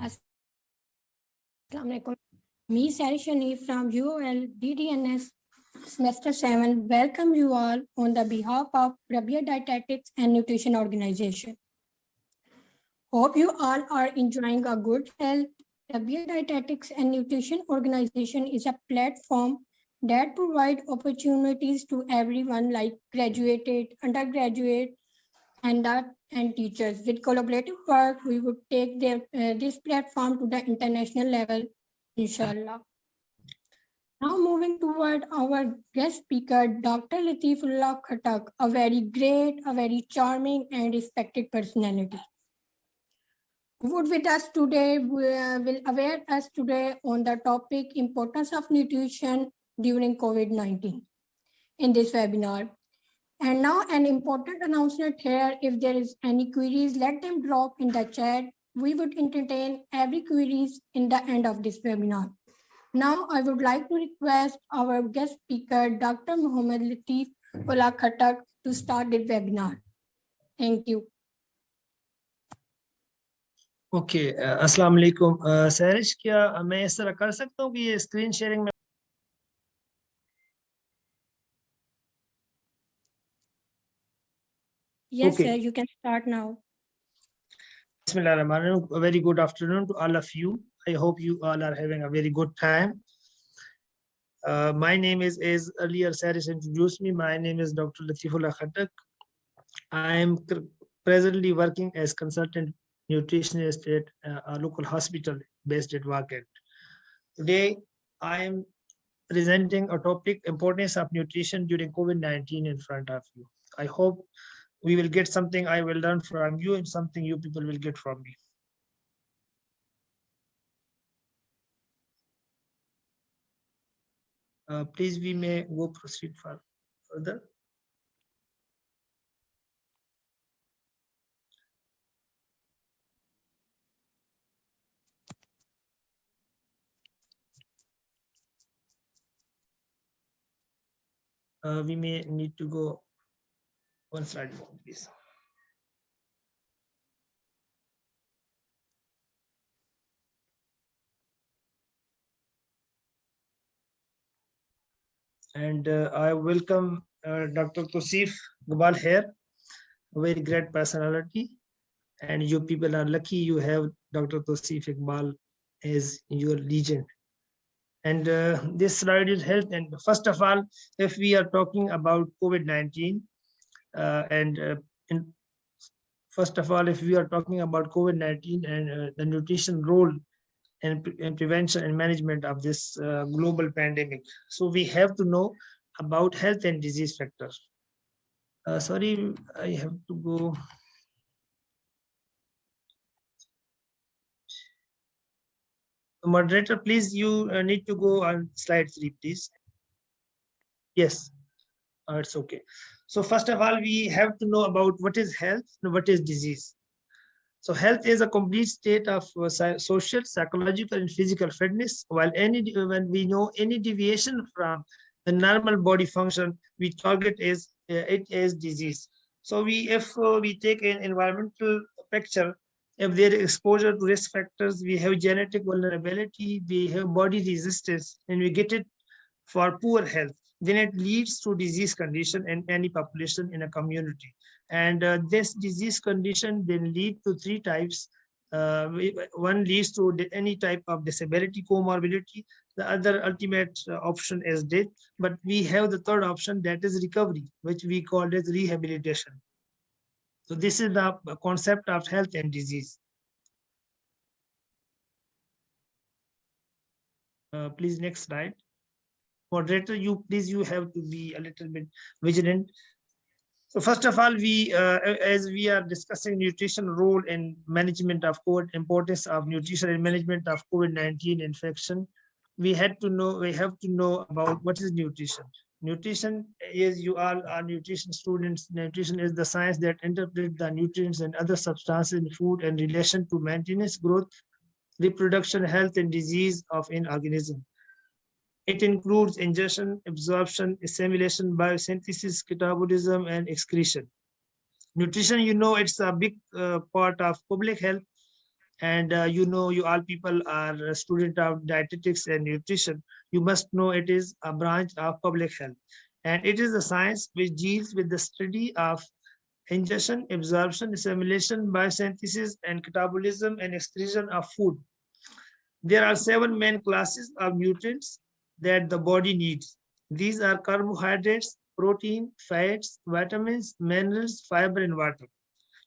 Assalamu alaikum. Me, Sari Shani from UOL DDNS Semester 7, welcome you all on the behalf of Rabia Dietetics and Nutrition Organization. Hope you all are enjoying a good health. Rabia Dietetics and Nutrition Organization is a platform that provides opportunities to everyone like graduated, undergraduate, and teachers. With collaborative work, we would take this platform to the international level, inshallah. Now moving toward our guest speaker, Dr. Latifullah Khattak, a very great, a very charming and respected personality. Would with us today will aware us today on the topic importance of nutrition during COVID-19 in this webinar. And now an important announcement here. If there is any queries, let them drop in the chat. We would entertain every queries in the end of this webinar. Now I would like to request our guest speaker, Dr. Muhammad Latifullah Khattak, to start the webinar. Thank you. Okay अस्सलाम वालेकुम सैरिश क्या मैं इस तरह कर सकता हूँ कि ये स्क्रीन शेयरिंग में Yes, sir, you can start now. Bismillahirrahmanirrahim. A very good afternoon to all of you. I hope you all are having a very good time. My name is, as earlier Sarish introduced me, my name is Dr. Latifullah Khattak. I am presently working as consultant nutritionist at a local hospital based at Wakent. Today, I am presenting a topic, importance of nutrition during COVID-19 in front of you. I hope we will get something I will learn from you and something you people will get from me. Please, we may go proceed further. We may need to go one slide more, please. And I welcome Dr. Tosif Gabal here, a very great personality. And you people are lucky you have Dr. Tosif Iqbal as your legend. And this slide is health. And first of all, if we are talking about COVID-19, first of all, if we are talking about COVID-19 and the nutrition role and prevention and management of this global pandemic, so we have to know about health and disease factors. Sorry, I have to go. Moderator, please, you need to go on slide 3, please. Yes, it's okay. So first of all, we have to know about what is health and what is disease. So health is a complete state of social, psychological, and physical fitness. While when we know any deviation from the normal body function, we target it as disease. So if we take an environmental picture, if there is exposure to risk factors, we have genetic vulnerability, we have body resistance, and we get it for poor health, then it leads to disease condition in any population in a community. And this disease condition then lead to 3 types. One leads to any type of disability, comorbidity. The other ultimate option is death. But we have the third option, that is recovery, which we call as rehabilitation. So this is the concept of health and disease. Please, next slide. Moderator, you have to be a little bit vigilant. So first of all, as we are discussing nutrition role in management of COVID, importance of nutrition and management of COVID-19 infection, we have to know about what is nutrition. Nutrition is, you all are nutrition students. Nutrition is the science that interprets the nutrients and other substances in food in relation to maintenance, growth, reproduction, health, and disease of an organism. It includes ingestion, absorption, assimilation, biosynthesis, catabolism, and excretion. Nutrition, it's a big part of public health, And you all people are a student of dietetics and nutrition. You must know it is a branch of public health, and it is a science which deals with the study of ingestion, absorption, assimilation, biosynthesis, and catabolism and excretion of food. There are 7 main classes of nutrients that the body needs. These are carbohydrates, protein, fats, vitamins, minerals, fiber, and water.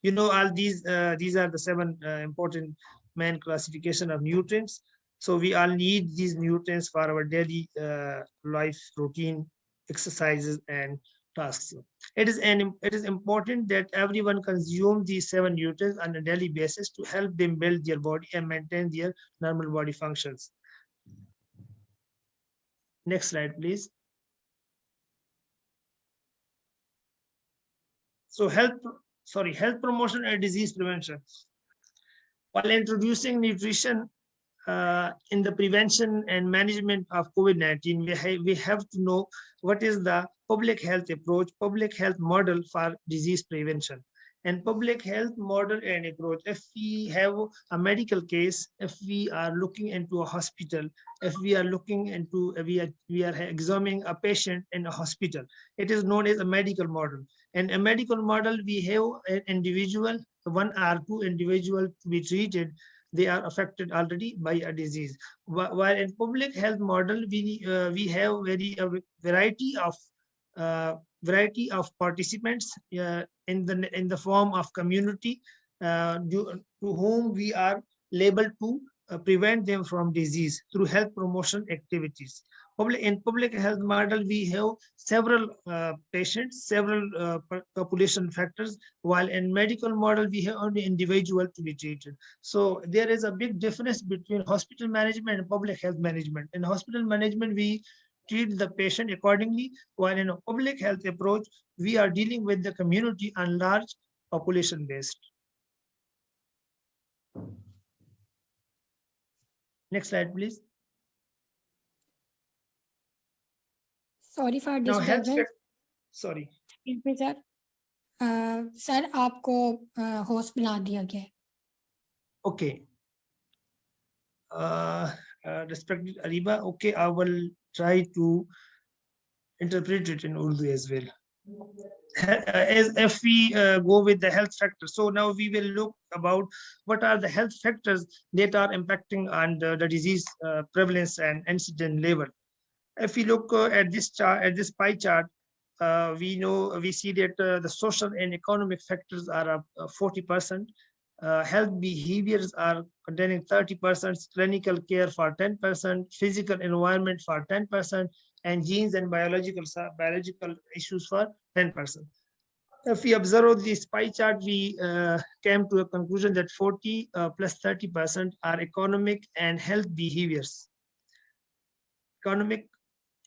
You know, all these are the 7 important main classification of nutrients. So we all need these nutrients for our daily life routine, exercises, and tasks. It is important that everyone consume these 7 nutrients on a daily basis to help them build their body and maintain their normal body functions. Next slide, please. So health promotion and disease prevention. While introducing nutrition in the prevention and management of COVID-19, we have to know what is the public health approach, public health model for disease prevention. And public health model and approach, if we have a medical case, if we are looking into a hospital, if we are looking into, we are examining a patient in a hospital, it is known as a medical model. And a medical model, we have an individual, 1 or 2 individual to be treated, they are affected already by a disease. While in public health model, we have variety of participants in the form of community to whom we are labeled to prevent them from disease through health promotion activities. In public health model, we have several patients, several population factors, while in medical model, we have only individual to be treated. So there is a big difference between hospital management and public health management. In hospital management, we treat the patient accordingly, while in a public health approach, we are dealing with the community and large population based. Next slide, please. Sorry for Now, disturbance. Sorry. Excuse me, sir. Sir आपको host बना दिया गया है. Okay. Respected Ariba, okay, I will try to interpret it in Urdu as well. As if we go with the health factors, so now we will look about what are the health factors that are impacting on the disease prevalence and incidence level. If we look at this chart, at this pie chart, we see that the social and economic factors are 40%. Health behaviors are containing 30%, clinical care for 10%, physical environment for 10%, and genes and biological issues for 10%. If we observe this pie chart, we came to a conclusion that 40 plus 30% are economic and health behaviors. Economic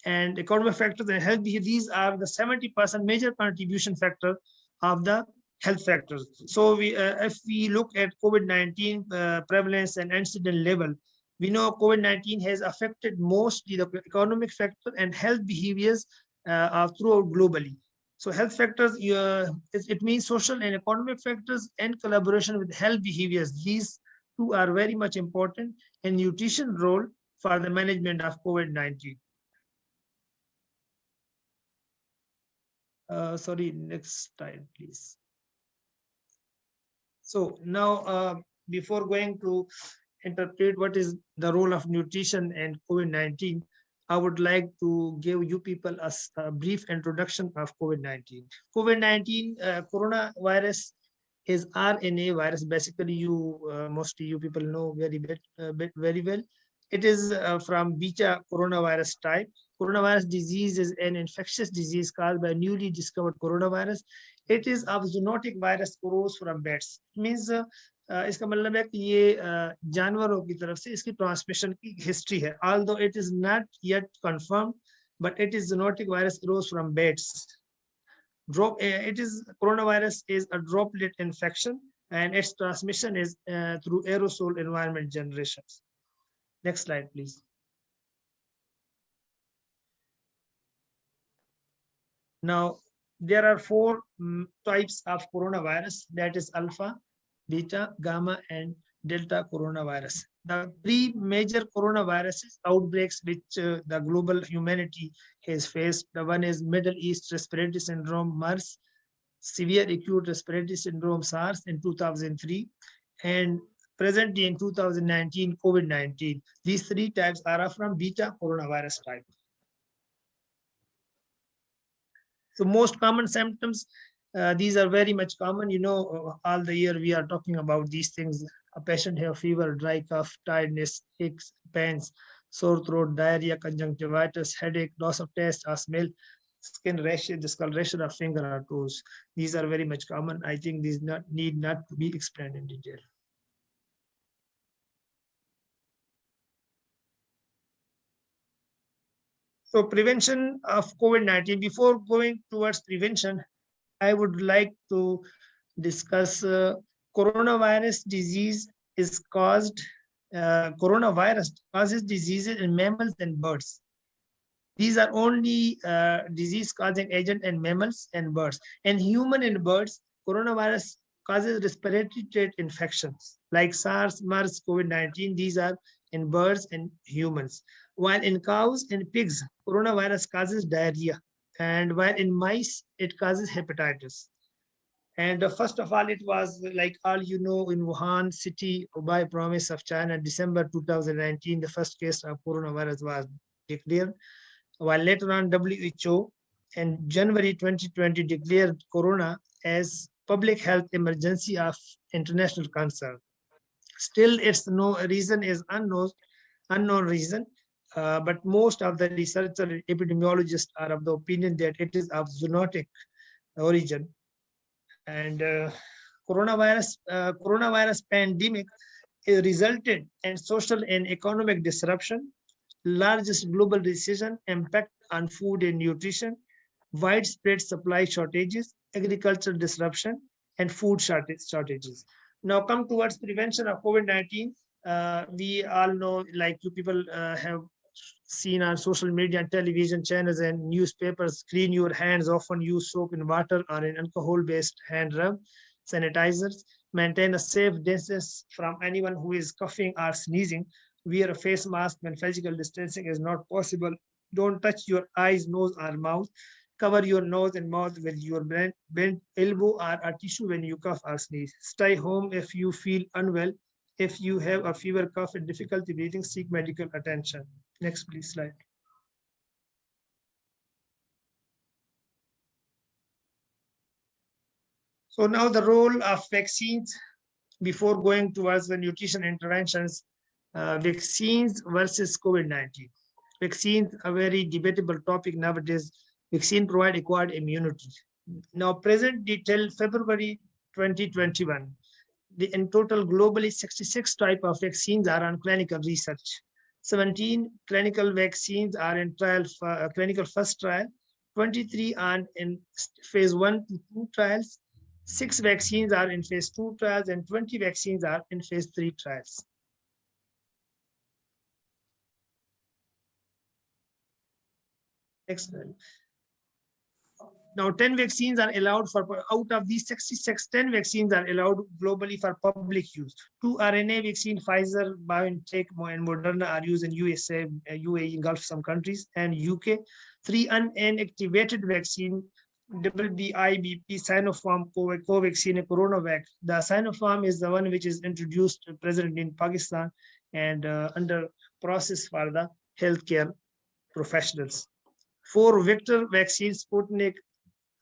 factors and health behavior, these are the 70% major contribution factor of the health factors. So if we look at COVID-19 prevalence and incidence level, we know COVID-19 has affected mostly the economic factor and health behaviors throughout globally. So health factors, it means social and economic factors and collaboration with health behaviors. These 2 are very much important in nutrition role for the management of COVID-19. Sorry, next slide, please. So now, before going to interpret what is the role of nutrition and COVID-19, I would like to give you people a brief introduction of COVID-19. COVID-19 coronavirus is RNA virus. Basically, mostly you people know very well. It is from beta coronavirus type. Coronavirus disease is an infectious disease caused by newly discovered coronavirus. It is a zoonotic virus arose from bats. It means इसका मतलब है कि ये जानवरों की तरफ से इसकी ट्रांसमिशन की हिस्ट्री है. Although it is not yet confirmed, but it is zoonotic virus arose from bats. Coronavirus is a droplet infection, and its transmission is through aerosol environment generations. Next slide, please. Now, there are 4 types of coronavirus, that is alpha, beta, gamma, and Delta coronavirus. The three major coronaviruses outbreaks which the global humanity has faced. The one is Middle East Respiratory Syndrome, MERS, Severe Acute Respiratory Syndrome, SARS in 2003, and presently in 2019, COVID-19. These three types are from beta coronavirus type. So most common symptoms, these are very much common. All the year we are talking about these things. A patient have fever, dry cough, tiredness, aches, pains, sore throat, diarrhea, conjunctivitis, headache, loss of taste or smell, skin rashes, discoloration of finger or toes. These are very much common. I think these need not to be explained in detail. So prevention of COVID-19. Before going towards prevention, I would like to discuss coronavirus disease is caused, coronavirus causes diseases in mammals and birds. These are only disease causing agent in mammals and birds. In human and birds, coronavirus causes respiratory tract infections like SARS, MERS, COVID-19. These are in birds and humans. While in cows and pigs, coronavirus causes diarrhea. And while in mice, it causes hepatitis. And first of all, it was like all in Wuhan city, Hubei province of China, December 2019, the first case of coronavirus was declared. While later on, WHO in January 2020 declared corona as public health emergency of international concern. Still, its no reason is unknown reason. But most of the researchers and epidemiologists are of the opinion that it is of zoonotic origin. And coronavirus pandemic resulted in social and economic disruption, largest global recession, impact on food and nutrition, widespread supply shortages, agricultural disruption, and food shortages. Now come towards prevention of COVID-19. We all know, like you people have seen on social media and television channels and newspapers, clean your hands, often use soap and water or an alcohol-based hand rub, sanitizers, maintain a safe distance from anyone who is coughing or sneezing, wear a face mask when physical distancing is not possible, don't touch your eyes, nose, or mouth, cover your nose and mouth with your bent elbow or a tissue when you cough or sneeze. Stay home if you feel unwell. If you have a fever, cough, and difficulty breathing, seek medical attention. Next, please, slide. So now the role of vaccines before going towards the nutrition interventions, vaccines versus COVID-19. Vaccines, a very debatable topic nowadays. Vaccine provide acquired immunity. Now present till February 2021, in total globally 66 type of vaccines are on clinical research. 17 clinical vaccines are in trial for clinical first trial, 23 are in phase 1 to 2 trials, 6 vaccines are in phase 2 trials, and 20 vaccines are in phase 3 trials. Excellent. Now, 10 vaccines are allowed for, out of these 66, 10 vaccines are allowed globally for public use. 2 RNA vaccine, Pfizer, BioNTech, and Moderna are used in USA, UAE, Gulf, some countries, and UK. 3 unactivated vaccine, WBIBP, Sinopharm, Covaxin, and CoronaVac. The Sinopharm is the one which is introduced present in Pakistan and under process for the healthcare professionals. 4 vector vaccines, Sputnik,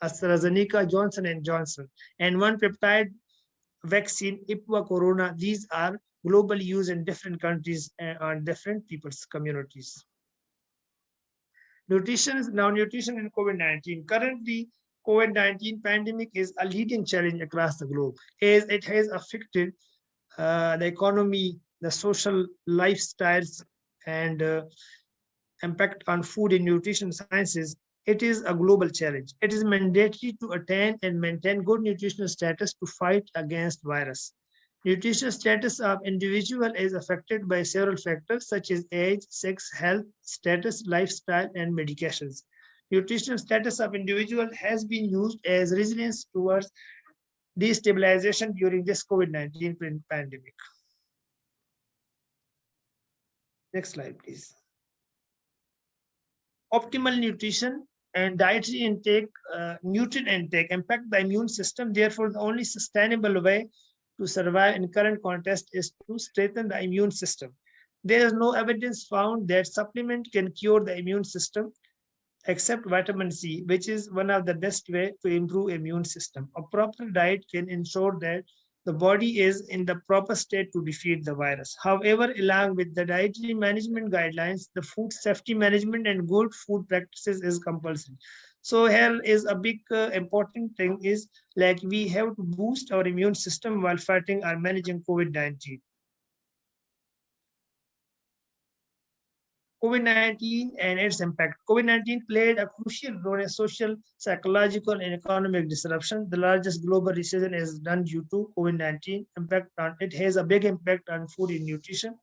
AstraZeneca, Johnson & Johnson, and 1 peptide vaccine, IPVA Corona. These are globally used in different countries and different people's communities. Nutrition in COVID-19. Currently, COVID-19 pandemic is a leading challenge across the globe as it has affected the economy, the social lifestyles, and impact on food and nutrition sciences. It is a global challenge. It is mandatory to attain and maintain good nutritional status to fight against virus. Nutritional status of individual is affected by several factors such as age, sex, health, status, lifestyle, and medications. Nutritional status of individual has been used as resilience towards destabilization during this COVID-19 pandemic. Next slide, please. Optimal nutrition and dietary intake, nutrient intake impact the immune system. Therefore, the only sustainable way to survive in current context is to strengthen the immune system. There is no evidence found that supplement can cure the immune system except vitamin C, which is one of the best way to improve immune system. A proper diet can ensure that the body is in the proper state to defeat the virus. However, along with the dietary management guidelines, the food safety management and good food practices is compulsory. So here is a big important thing is like we have to boost our immune system while fighting or managing COVID-19. COVID-19 and its impact. COVID-19 played a crucial role in social, psychological, and economic disruption. The largest global recession is done due to COVID-19 impact. It has a big impact on food and nutrition.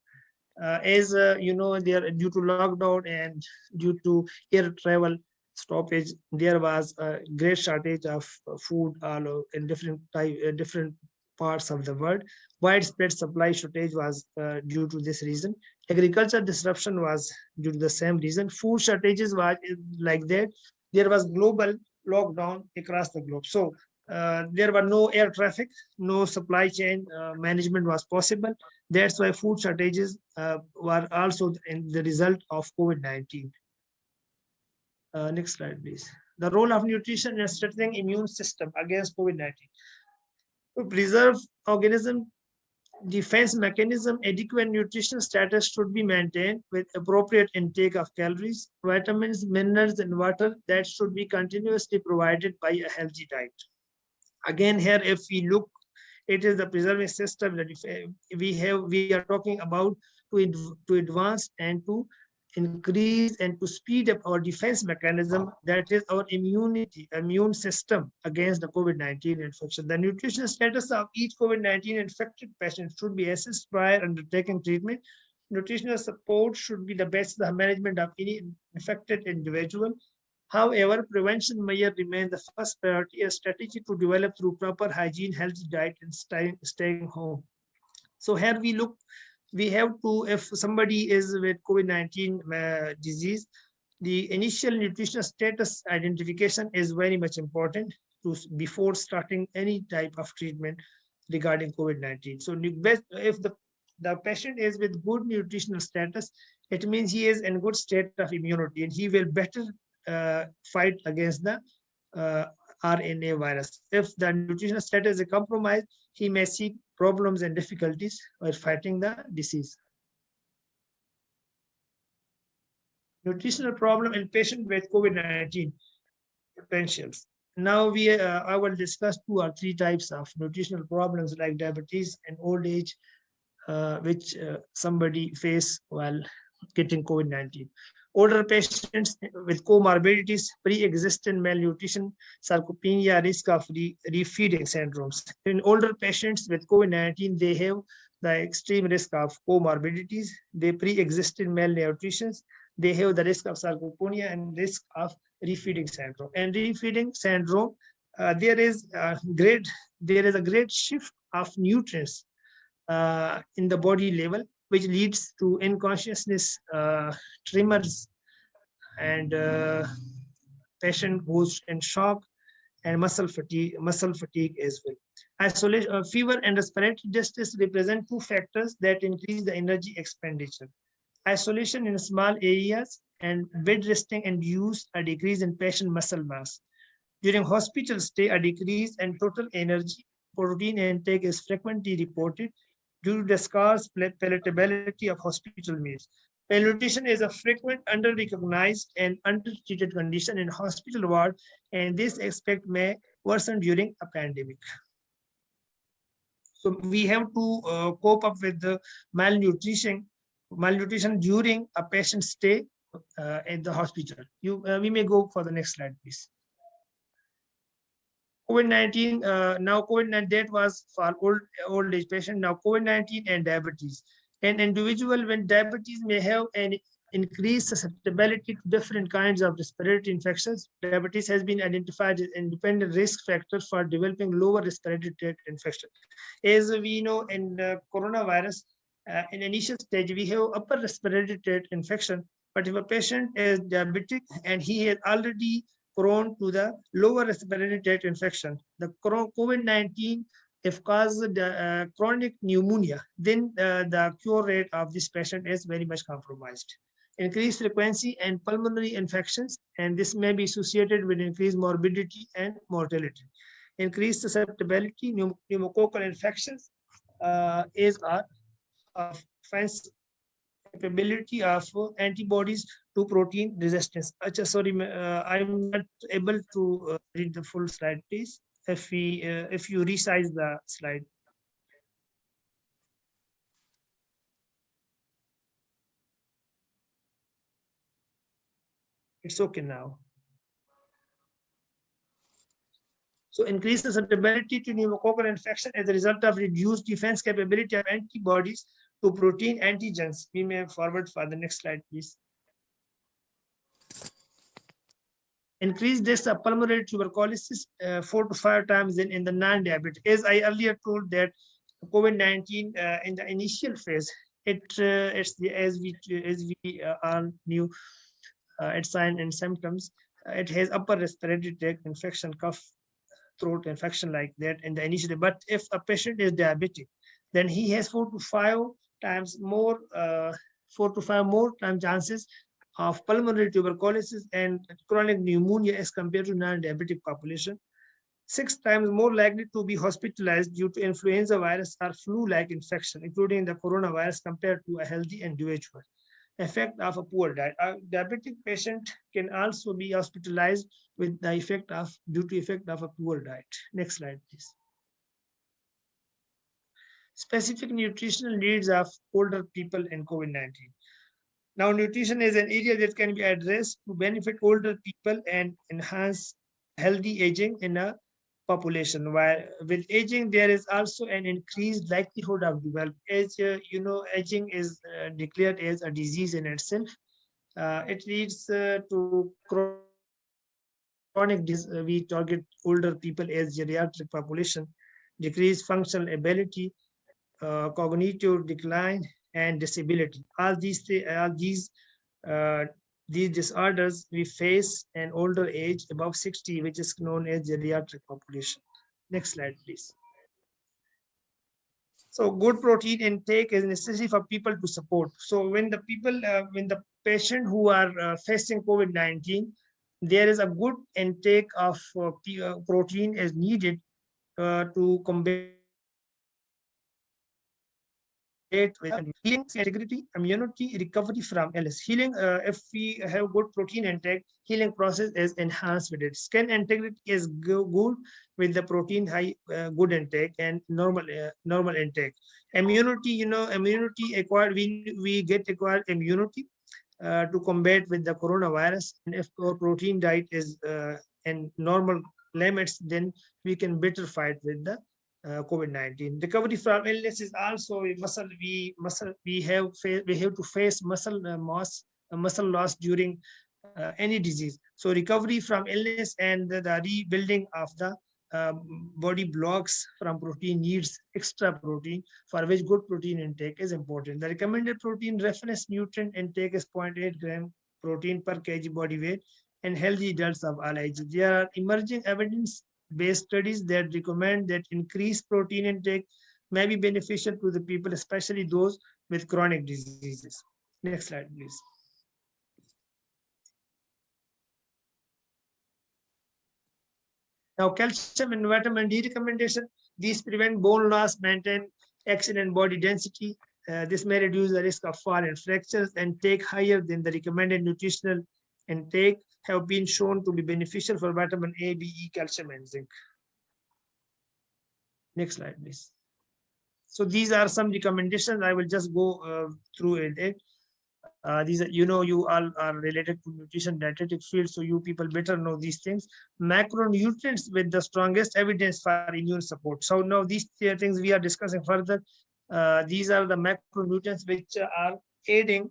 As you know, there due to lockdown and due to air travel stoppage, there was a great shortage of food all in different parts of the world. Widespread supply shortage was due to this reason. Agriculture disruption was due to the same reason. Food shortages was like that. There was global lockdown across the globe. So there were no air traffic, no supply chain management was possible. That's why food shortages were also in the result of COVID-19. Next slide, please. The role of nutrition in strengthening immune system against COVID-19. To preserve organism defense mechanism, adequate nutrition status should be maintained with appropriate intake of calories, vitamins, minerals, and water that should be continuously provided by a healthy diet. Again, here, if we look, it is the preserving system that we are talking about to advance and to increase and to speed up our defense mechanism, that is our immune system against the COVID-19 infection. The nutritional status of each COVID-19 infected patient should be assessed prior undertaking treatment. Nutritional support should be the best of the management of any infected individual. However, prevention measure remains the first priority, a strategy to develop through proper hygiene, healthy diet, and staying home. So here we look, we have to, if somebody is with COVID-19 disease, the initial nutritional status identification is very much important before starting any type of treatment regarding COVID-19. So if the patient is with good nutritional status, it means he is in good state of immunity and he will better fight against the RNA virus. If the nutritional status is compromised, he may see problems and difficulties while fighting the disease. Nutritional problem in patient with COVID-19 potentials. Now I will discuss 2 or 3 types of nutritional problems like diabetes and old age, which somebody face while getting COVID-19. Older patients with comorbidities, pre-existing malnutrition, sarcopenia, risk of refeeding syndromes. In older patients with COVID-19, they have the extreme risk of comorbidities, they pre-existing malnutrition, they have the risk of sarcopenia and risk of refeeding syndrome. And refeeding syndrome, there is a great shift of nutrients in the body level, which leads to unconsciousness, tremors, and patient goes in shock and muscle fatigue as well. Isolation, fever and respiratory distress represent 2 factors that increase the energy expenditure. Isolation in small areas and bed resting induce a decrease in patient muscle mass. During hospital stay, a decrease in total energy protein intake is frequently reported due to the scarce palatability of hospital meals. Malnutrition is a frequent, under-recognized, and undertreated condition in hospital ward, and this aspect may worsen during a pandemic. So we have to cope up with the malnutrition during a patient stay at the hospital. We may go for the next slide, please. COVID-19, now COVID-19, that was for old age patient. Now COVID-19 and diabetes. An individual with diabetes may have an increased susceptibility to different kinds of respiratory infections. Diabetes has been identified as an independent risk factor for developing lower respiratory tract infection. As we know, in the coronavirus, In initial stage, we have upper respiratory tract infection, but if a patient is diabetic and he is already prone to the lower respiratory tract infection, the COVID-19 if caused chronic pneumonia, then the cure rate of this patient is very much compromised. Increased frequency and pulmonary infections, and this may be associated with increased morbidity and mortality. Increased susceptibility, pneumococcal infections is of capability of antibodies to protein resistance. Acha, sorry, I'm not able to read the full slide, please. If you resize the slide. It's okay now. So increased susceptibility to pneumococcal infection as a result of reduced defense capability of antibodies to protein antigens. We may forward for the next slide, please. Increased risk of pulmonary tuberculosis 4 to 5 times in the non-diabetic. As I earlier told that COVID-19 in the initial phase, it's as we all knew its signs and symptoms. It has upper respiratory tract infection, cough, throat infection like that in the initial. But if a patient is diabetic, then he has 4 to 5 times more, 4 to 5 more times chances of pulmonary tuberculosis and chronic pneumonia as compared to non-diabetic population. 6 times more likely to be hospitalized due to influenza virus or flu-like infection, including the coronavirus, compared to a healthy individual. Effect of a poor diet. A diabetic patient can also be hospitalized with the effect of due to effect of a poor diet. Next slide, please. Specific nutritional needs of older people in COVID-19. Now, nutrition is an area that can be addressed to benefit older people and enhance healthy aging in a population. While with aging, there is also an increased likelihood of developing. As aging is declared as a disease in itself. It leads to chronic disease. We target older people as geriatric population, decreased functional ability, cognitive decline, and disability. All these disorders we face in older age above 60, which is known as geriatric population. Next slide, please. So good protein intake is necessary for people to support. So when the patient who are facing COVID-19, there is a good intake of protein is needed to combat with healing, integrity, immunity, recovery from illness. Healing, if we have good protein intake, healing process is enhanced with it. Skin integrity is good with the protein high, good intake and normal intake. Immunity, immunity acquired, we get acquired immunity to combat with the coronavirus. And if our protein diet is in normal limits, then we can better fight with the COVID-19. Recovery from illness is also a muscle. We have to face muscle muscle loss during any disease. So recovery from illness and the rebuilding of the body blocks from protein needs extra protein, for which good protein intake is important. The recommended protein reference nutrient intake is 0.8 gram protein per kg body weight in healthy adults of all ages. There are emerging evidence-based studies that recommend that increased protein intake may be beneficial to the people, especially those with chronic diseases. Next slide, please. Now, calcium and vitamin D recommendation. These prevent bone loss, maintain action and body density. This may reduce the risk of fall and fractures, and take higher than the recommended nutritional intake have been shown to be beneficial for vitamin A, B, E, calcium, and zinc. Next slide, please. So these are some recommendations. I will just go through it. These are, you all are related to nutrition dietetic field, so you people better know these things. Macronutrients with the strongest evidence for immune support. So now these things we are discussing further. These are the macronutrients which are aiding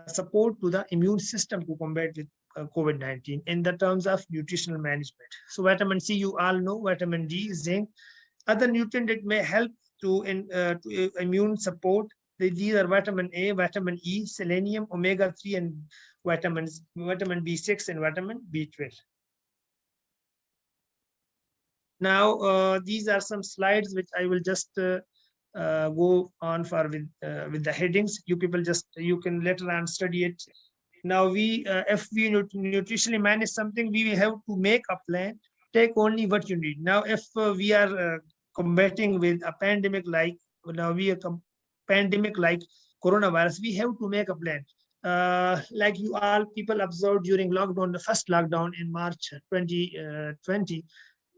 support to the immune system to combat with COVID-19 in the terms of nutritional management. So vitamin C, you all know, vitamin D, zinc, other nutrient that may help to immune support These are vitamin A, vitamin E, selenium, omega-3, and vitamin B6 and vitamin B12. Now, these are some slides which I will just go on for with the headings. You people you can later on study it. Now if we nutritionally manage something, we will have to make a plan. Take only what you need. Now, if we are combating with a pandemic like pandemic like coronavirus, we have to make a plan. Like you all people observed during lockdown, the first lockdown in March 2020,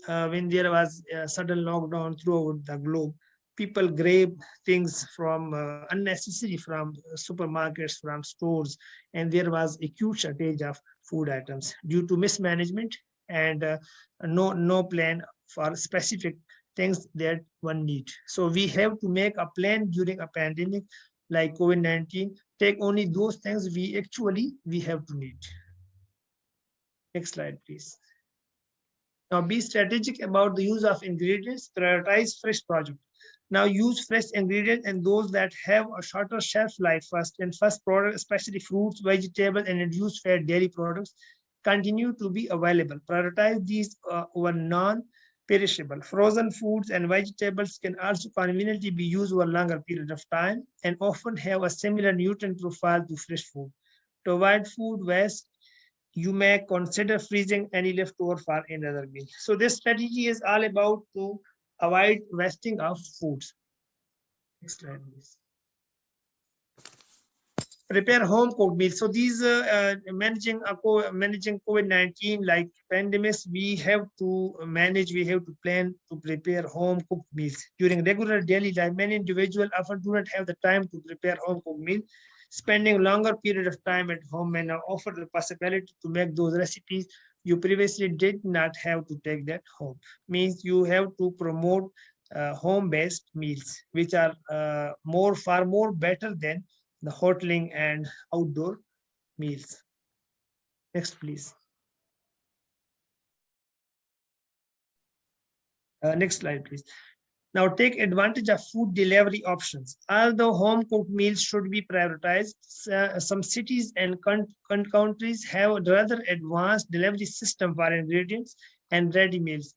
when there was a sudden lockdown throughout the globe, people grab things from unnecessary from supermarkets, from stores, and there was a huge shortage of food items due to mismanagement and no plan for specific things that one need. So we have to make a plan during a pandemic like COVID-19. Take only those things we have to need. Next slide, please. Now, be strategic about the use of ingredients. Prioritize fresh product. Now, use fresh ingredients and those that have a shorter shelf life first. And first product, especially fruits, vegetables, and reduced fat dairy products, continue to be available. Prioritize these over non-perishable. Frozen foods and vegetables can also conveniently be used over a longer period of time and often have a similar nutrient profile to fresh food. To avoid food waste, you may consider freezing any leftover for another meal. So this strategy is all about to avoid wasting of foods. Next slide, please. Prepare home cooked meals. So these managing COVID-19 like pandemics, we have to manage, we have to plan to prepare home cooked meals. During regular daily life, many individuals often do not have the time to prepare home cooked meal. Spending longer period of time at home may now offer the possibility to make those recipes you previously did not have to take that home. Means you have to promote home-based meals, which are far more better than the hoteling and outdoor meals. Next, please. Next slide, please. Now, take advantage of food delivery options. Although home-cooked meals should be prioritized, some cities and countries have a rather advanced delivery system for ingredients and ready meals,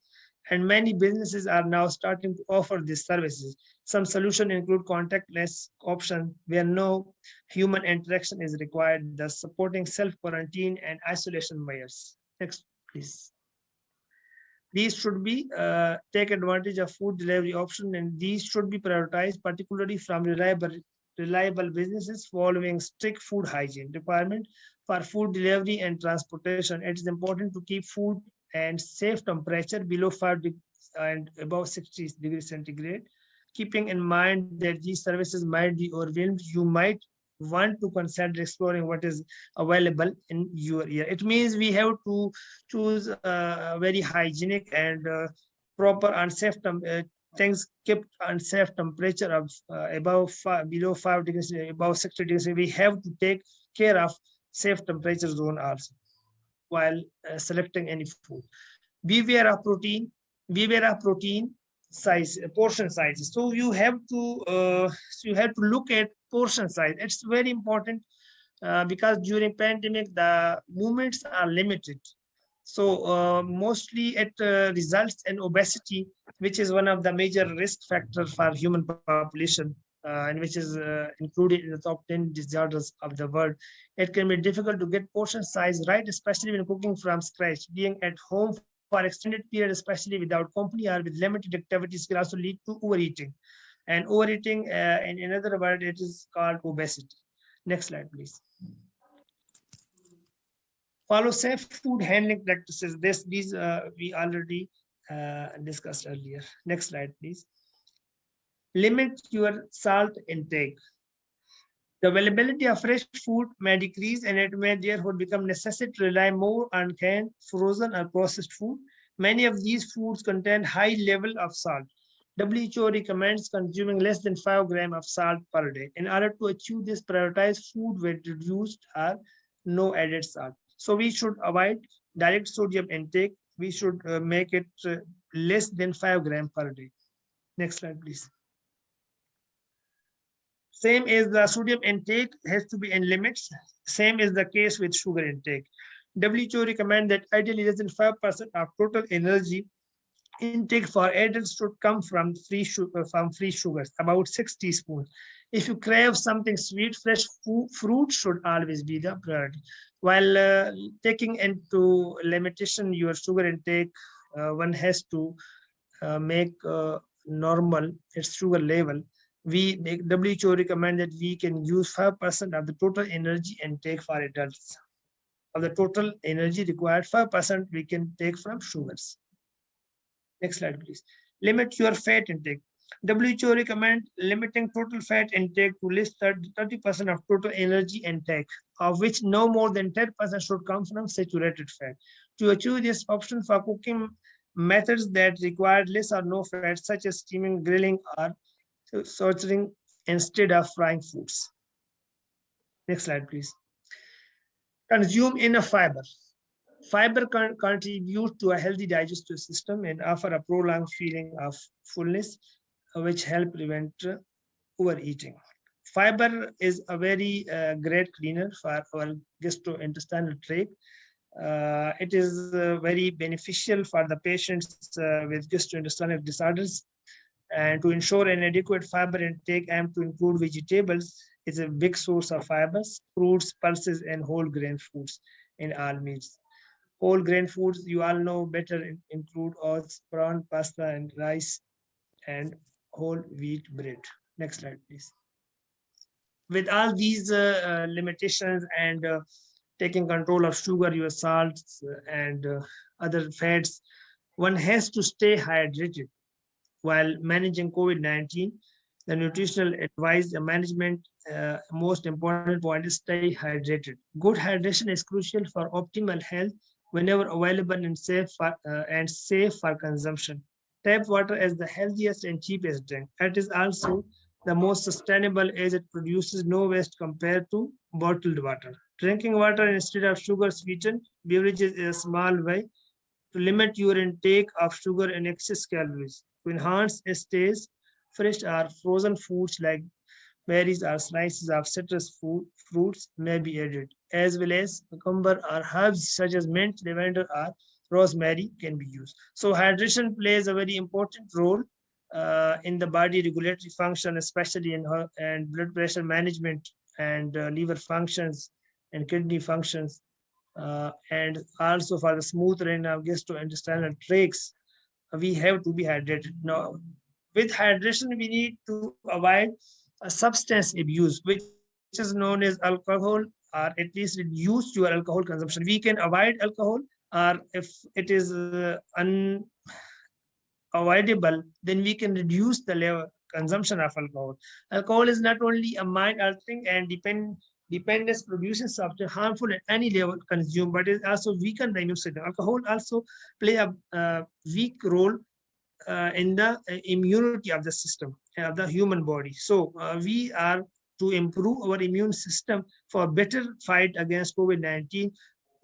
and many businesses are now starting to offer these services. Some solutions include contactless option where no human interaction is required, thus supporting self-quarantine and isolation measures. Next, please. These should be take advantage of food delivery option, and these should be prioritized, particularly from reliable businesses following strict food hygiene requirement for food delivery and transportation. It is important to keep food and safe temperature below 5 degrees and above 60 degrees centigrade. Keeping in mind that these services might be overwhelmed, you might want to consider exploring what is available in your area. It means we have to choose very hygienic and proper unsafe things kept unsafe temperature of below 5 degrees, above 60 degrees. We have to take care of safe temperature zone also while selecting any food. Beware of protein size, portion sizes. So you have to look at portion size. It's very important because during pandemic the movements are limited. So mostly it results in obesity, which is one of the major risk factors for human population, and which is included in the top 10 disorders of the world. It can be difficult to get portion size right, especially when cooking from scratch. Being at home for extended period, especially without company or with limited activities, can also lead to overeating. And overeating, in another word, it is called obesity. Next slide, please. Follow safe food handling practices. These we already discussed earlier. Next slide, please. Limit your salt intake. The availability of fresh food may decrease, and it may therefore become necessary to rely more on canned, frozen, or processed food. Many of these foods contain high level of salt. WHO recommends consuming less than 5 grams of salt per day. In order to achieve this, prioritize food with reduced or no added salt. So we should avoid direct sodium intake. We should make it less than 5 grams per day. Next slide, please. Same as the sodium intake has to be in limits. Same is the case with sugar intake. WHO recommend that ideally less than 5% of total energy intake for adults should come from free sugars, about 6 teaspoons. If you crave something sweet, fresh fruit should always be the priority. While taking into limitation your sugar intake, one has to make normal its sugar level. WHO recommend that we can use 5% of the total energy intake for adults. Of the total energy required, 5% we can take from sugars. Next slide, please. Limit your fat intake. WHO recommend limiting total fat intake to less 30% of total energy intake, of which no more than 10% should come from saturated fat. To achieve this, option for cooking methods that require less or no fat, such as steaming, grilling, or sautéing instead of frying foods. Next slide, please. Consume enough fiber. Fiber contributes to a healthy digestive system and offer a prolonged feeling of fullness, which help prevent overeating. Fiber is a very great cleaner for our gastrointestinal tract. It is very beneficial for the patients with gastrointestinal disorders. And to ensure an adequate fiber intake, and to include vegetables is a big source of fibers, fruits, pulses, and whole grain foods in all meals. Whole grain foods, you all know better, include oats, prawn, pasta, and rice, and whole wheat bread. Next slide, please. With all these limitations and taking control of sugar, your salts, and other fats, one has to stay hydrated while managing COVID-19. The nutritional advice, the management, most important point is stay hydrated. Good hydration is crucial for optimal health whenever available and safe for consumption. Tap water is the healthiest and cheapest drink. It is also the most sustainable as it produces no waste compared to bottled water. Drinking water instead of sugar sweetened beverages is a small way to limit your intake of sugar and excess calories. To enhance its taste, fresh or frozen foods like berries or slices of citrus fruits may be added, as well as cucumber or herbs such as mint, lavender, or rosemary can be used. So hydration plays a very important role in the body regulatory function, especially in and blood pressure management and liver functions and kidney functions, and also for the smooth running of gastrointestinal tracts. We have to be hydrated. Now, with hydration, we need to avoid a substance abuse, which is known as alcohol, or at least reduce your alcohol consumption. We can avoid alcohol, or if it is unavoidable, then we can reduce the level consumption of alcohol. Alcohol is not only a mind altering and dependence producing substance harmful at any level consumed, but it also weaken the immune system. Alcohol also play a weak role in the immunity of the system of the human body. So we are to improve our immune system for better fight against COVID-19.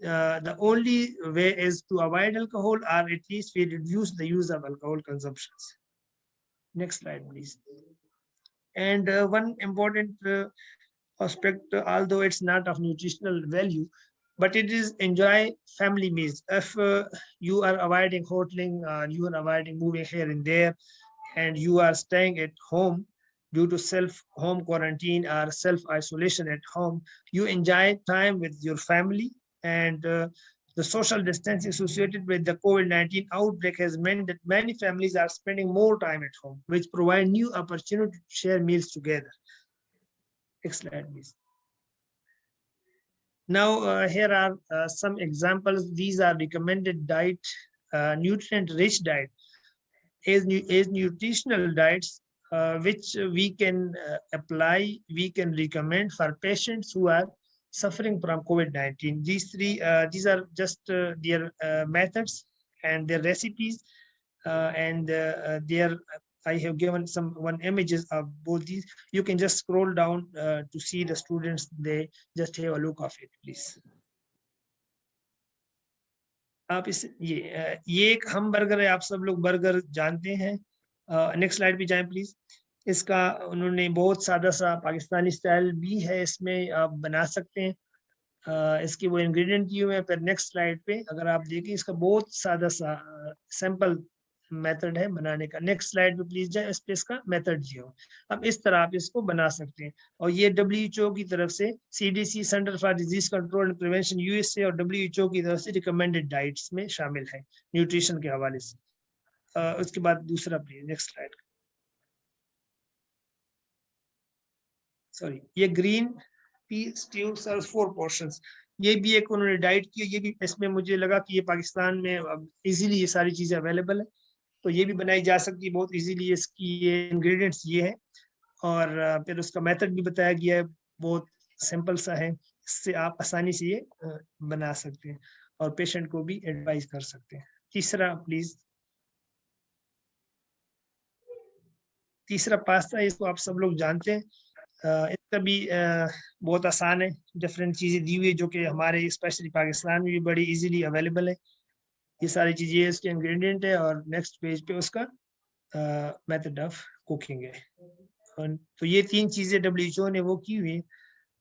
The only way is to avoid alcohol, or at least we reduce the use of alcohol consumptions. Next slide, please. And one important aspect, although it's not of nutritional value, but it is enjoy family meals. If you are avoiding hoteling, you are avoiding moving here and there, and you are staying at home due to home quarantine or self-isolation at home, you enjoy time with your family, and the social distancing associated with the COVID-19 outbreak has meant that many families are spending more time at home, which provide new opportunity to share meals together. Next slide, please. Now, here are some examples. These are recommended diet, nutrient-rich diet, as nutritional diets, which we can apply, we can recommend for patients who are suffering from COVID-19. These are just their methods and their recipes, and I have given one images of both these. You can just scroll down to see the students. They just have a look of it, please. आप इस ये एक हम burger है, आप सब लोग burger जानते हैं. नेक्स्ट स्लाइड पे जाएं प्लीज. इसका उन्होंने बहुत सादा सा पाकिस्तानी स्टाइल भी है, इसमें आप बना सकते हैं। इसके वो इंग्रेडिएंट दिए हुए हैं। फिर नेक्स्ट स्लाइड पे अगर आप देखें, इसका बहुत सादा सा सिंपल मेथड है बनाने का। नेक्स्ट स्लाइड पे प्लीज जाए, इस पे इसका मेथड दिया हो। अब इस तरह आप इसको बना सकते हैं। और ये WHO की तरफ से, CDC centre for disease control and prevention USA और WHO की तरफ से रिकमेंडेड डाइट्स में शामिल है न्यूट्रिशन के हवाले से। उसके बाद दूसरा प्लीज, नेक्स्ट स्लाइड। सॉरी, ये green pea stew serves 4 portions, ये भी एक उन्होंने डाइट की। ये भी इसमें मुझे लगा कि ये पाकिस्तान में अब इजीली ये सारी चीजें अवेलेबल है, तो ये भी बनाई जा सकती है बहुत इजीली। इसकी ये इंग्रेडिएंट्स ये है, और फिर उसका मेथड भी बताया गया है, बहुत सिंपल सा है। इससे आप आसानी से ये बना सकते हैं और पेशेंट को भी एडवाइस कर सकते हैं। तीसरा प्लीज, तीसरा पास्ता, इसको आप सब लोग जानते हैं। इसका भी बहुत आसान है, डिफरेंट चीजें दी हुई है जो कि हमारे स्पेशली पाकिस्तान में भी बड़ी इजीली अवेलेबल है। ये सारी चीजें इसके इंग्रेडिएंट है, और नेक्स्ट पेज पे उसका मेथड ऑफ कुकिंग है। तो ये 3 चीजें WHO ने वो की हुई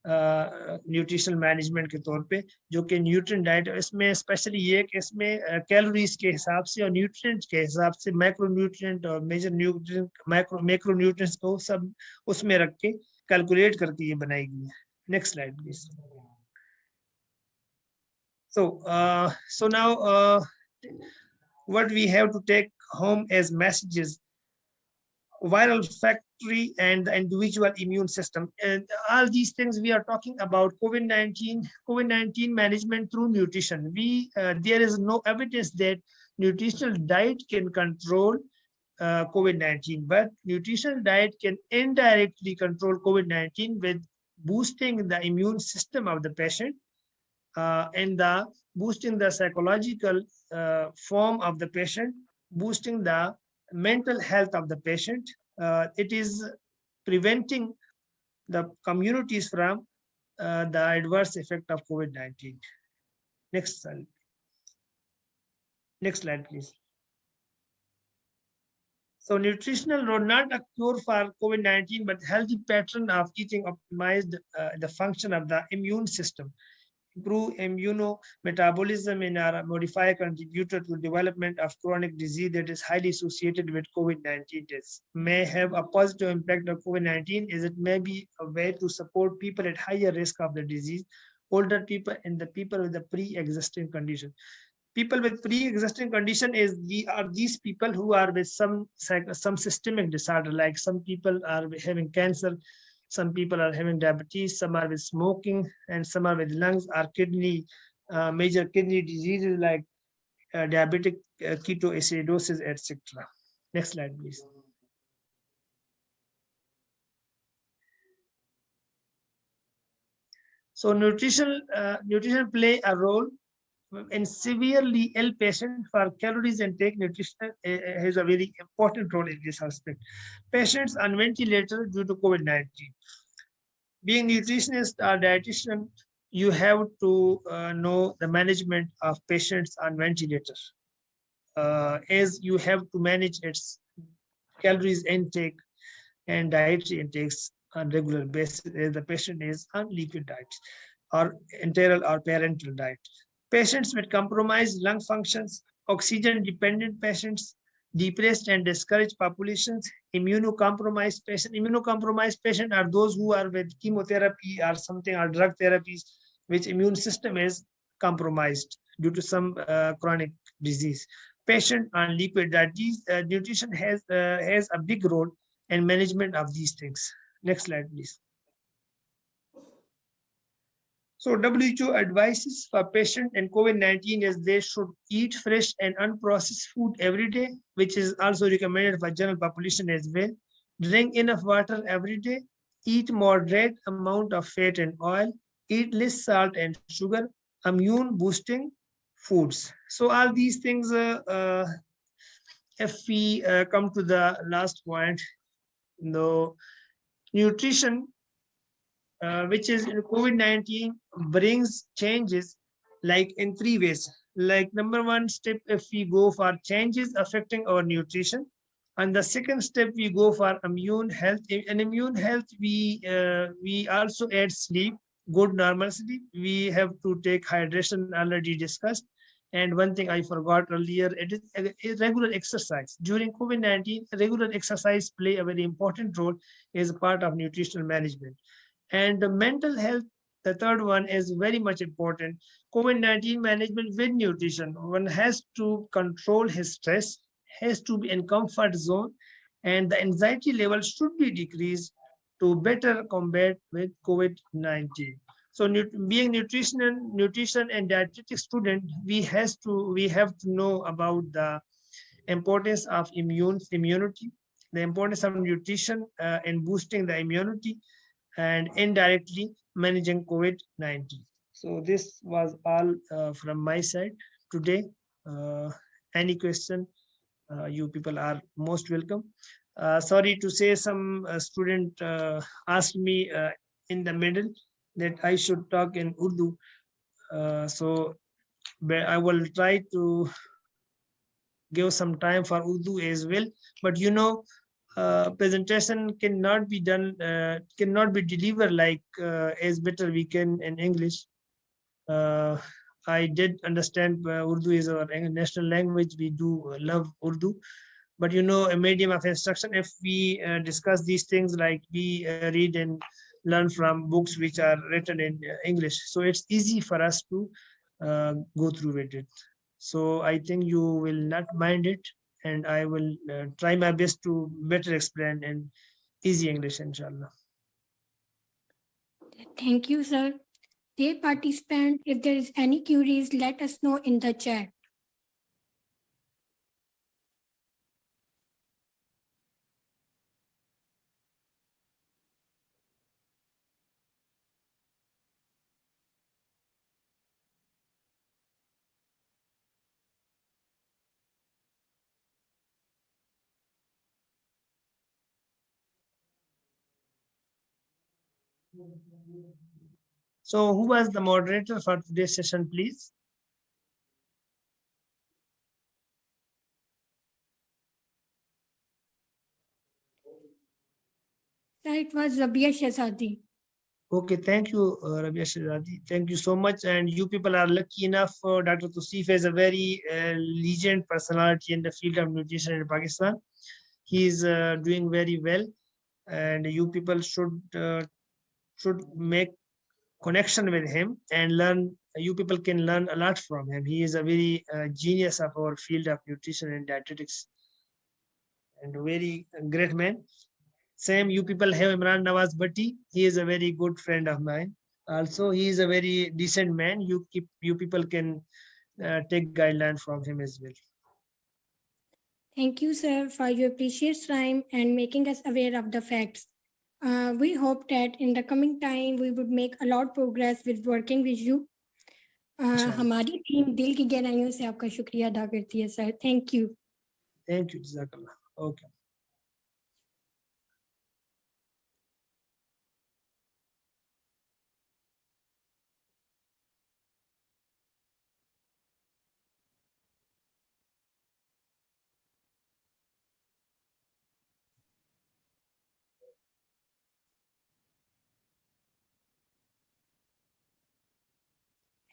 न्यूट्रिशनल मैनेजमेंट के तौर पे, जो कि न्यूट्रिएंट डाइट। इसमें स्पेशली ये कि इसमें कैलोरीज के हिसाब से और न्यूट्रिएंट्स के हिसाब से मैक्रो न्यूट्रिएंट और मेजर न्यूट्रिएंट, मैक्रो न्यूट्रिएंट्स को सब उसमें रख के कैलकुलेट करके ये बनाई गई है। Next slide please. So now what we have to take home as messages: viral factory and the individual immune system, and all these things we are talking about COVID-19 management through nutrition. There is no evidence that nutritional diet can control COVID-19, but nutritional diet can indirectly control COVID-19 with boosting the immune system of the patient, and the boosting the psychological form of the patient, boosting the mental health of the patient. It is preventing the communities from the adverse effect of COVID-19. Next slide. Next slide, please. So nutritional road, not a cure for COVID-19, but healthy pattern of eating optimized the function of the immune system, improve immunometabolism in our modifier contributor to development of chronic disease that is highly associated with COVID-19 deaths. May have a positive impact of COVID-19 is it may be a way to support people at higher risk of the disease, older people and the people with a pre-existing condition. People with pre-existing condition are these people who are with some systemic disorder, like some people are having cancer, some people are having diabetes, some are with smoking, and some are with lungs or kidney, major kidney diseases like diabetic ketoacidosis, etc. Next slide, please. So nutrition play a role in severely ill patient. For calories intake, nutrition has a very important role in this aspect. Patients on ventilator due to COVID-19. Being nutritionist or dietitian, you have to know the management of patients on ventilator, as you have to manage its calories intake and dietary intakes on regular basis, as the patient is on liquid diets or enteral or parenteral diet. Patients with compromised lung functions, oxygen-dependent patients, depressed and discouraged populations, immunocompromised patients. Immunocompromised patients are those who are with chemotherapy or something or drug therapies, which immune system is compromised due to some chronic disease. Patient on liquid diet, nutrition has a big role in management of these things. Next slide, please. So WHO advises for patient in COVID-19 is they should eat fresh and unprocessed food every day, which is also recommended for general population as well. Drink enough water every day. Eat moderate amount of fat and oil. Eat less salt and sugar. Immune boosting foods. So all these things, if we come to the last point, the nutrition, which is in COVID-19, brings changes like in 3 ways. Like number 1 step, if we go for changes affecting our nutrition, And the second step, we go for immune health. In immune health, we also add sleep, good normal sleep. We have to take hydration, already discussed. And one thing I forgot earlier, it is a regular exercise. During COVID-19, regular exercise play a very important role as a part of nutritional management. And the mental health, the third one, is very much important. COVID-19 management with nutrition. One has to control his stress, has to be in comfort zone, and the anxiety level should be decreased to better combat with COVID-19. So being nutrition and dietetic student, we have to know about the importance of immunity, the importance of nutrition in boosting the immunity, and indirectly managing COVID-19. So this was all from my side today. Any question, you people are most welcome. Sorry to say, some student asked me in the middle that I should talk in Urdu. So I will try to give some time for Urdu as well. But presentation cannot be done, cannot be delivered like as better we can in English. I did understand Urdu is our national language. We do love Urdu, but a medium of instruction. If we discuss these things, like we read and learn from books which are written in English, so it's easy for us to go through with it. So I think you will not mind it, and I will try my best to better explain in easy English, inshallah. Thank you, sir. Dear participant, if there is any queries, let us know in the chat. So who was the moderator for today's session, please? Sir, it was Rabia Shahzadi. Okay, thank you, Rabia Shahzadi. Thank you so much. And you people are lucky enough. Dr. Tosif is a very legend personality in the field of nutrition in Pakistan. He is doing very well, and you people should make connection with him and learn. You people can learn a lot from him. He is a very genius of our field of nutrition and dietetics, and a very great man. Same, you people have Imran Nawaz Bhatti. He is a very good friend of mine. Also, he is a very decent man. You people can take guideline from him as well. Thank you, sir, for your precious time and making us aware of the facts. We hope that in the coming time we would make a lot progress with working with you. हमारी team दिल की गहराइयों से आपका शुक्रिया अदा करती है sir. Thank you. Thank you, Jazakallah. Okay.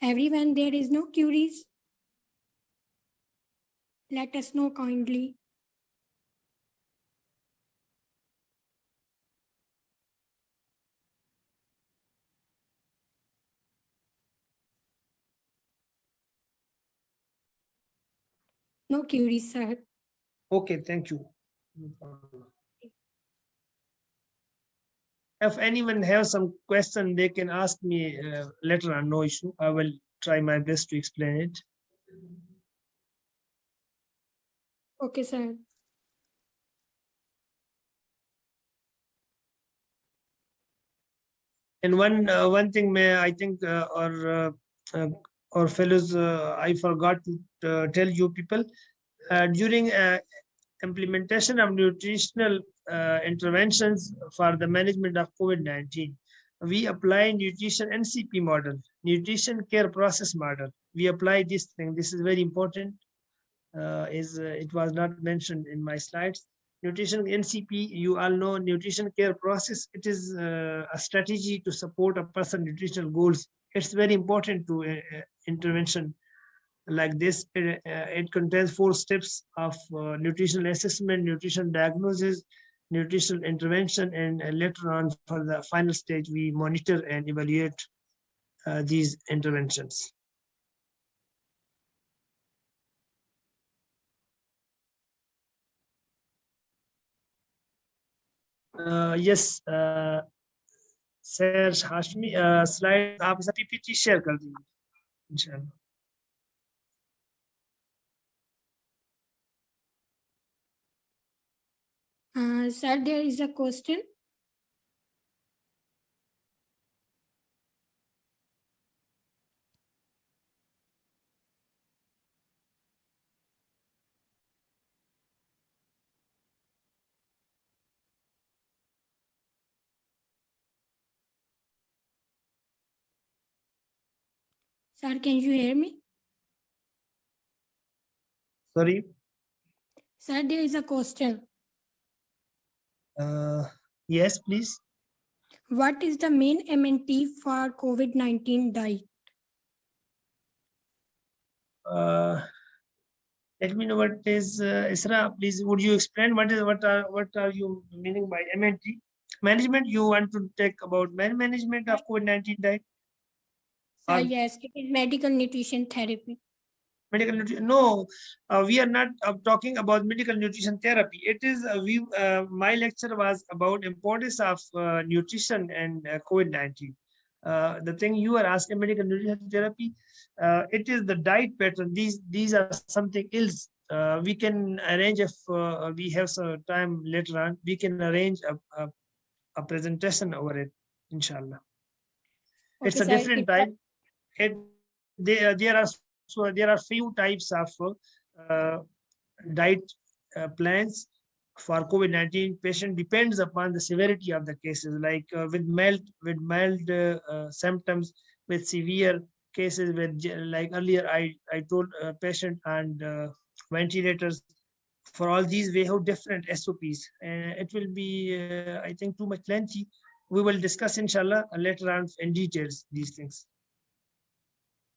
Everyone, there is no queries. Let us know kindly. No queries, sir. Okay, thank you. If anyone has some question, they can ask me later on, no issue. I will try my best to explain it. Okay, sir. And one thing, I think our fellows, I forgot to tell you people, during implementation of nutritional interventions for the management of COVID-19, we apply nutrition NCP model, nutrition care process model. We apply this thing. This is very important. It was not mentioned in my slides. Nutrition NCP, you all know nutrition care process. It is a strategy to support a person's nutritional goals. It's very important to intervention like this. It contains 4 steps of nutritional assessment, nutrition diagnosis, nutritional intervention, and later on for the final stage, we monitor and evaluate these interventions. Yes, sir Hashmi slide आप PPT share कर दीजिए इंशाल्लाह. Sir, there is a question. Sir, can you hear me? Sorry. Sir, there is a question. Yes, please. What is the main MNT for COVID-19 diet? Let me know what is Isra. Please, would you explain what are you meaning by MNT management? You want to take about management of COVID-19 diet? Sir, yes, it is medical nutrition therapy. Medical nutrition? No, we are not talking about medical nutrition therapy. It is my lecture was about importance of nutrition and COVID-19. The thing you are asking medical nutrition therapy, it is the diet pattern. These are something else. We can arrange if we have some time later on. We can arrange a presentation over it, inshallah. Okay, It's a sir, different type. There are few types of diet plans for COVID-19 patient. Depends upon the severity of the cases, like with mild symptoms, with severe cases, with like earlier I told patient and ventilators. For all these, we have different SOPs. It will be I think too much lengthy. We will discuss inshallah later on in details these things.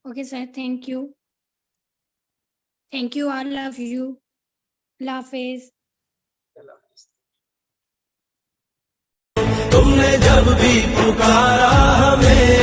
Okay, sir, thank you. Thank you, all of you. Allah Hafiz. तुमने जब भी पुकारा हमें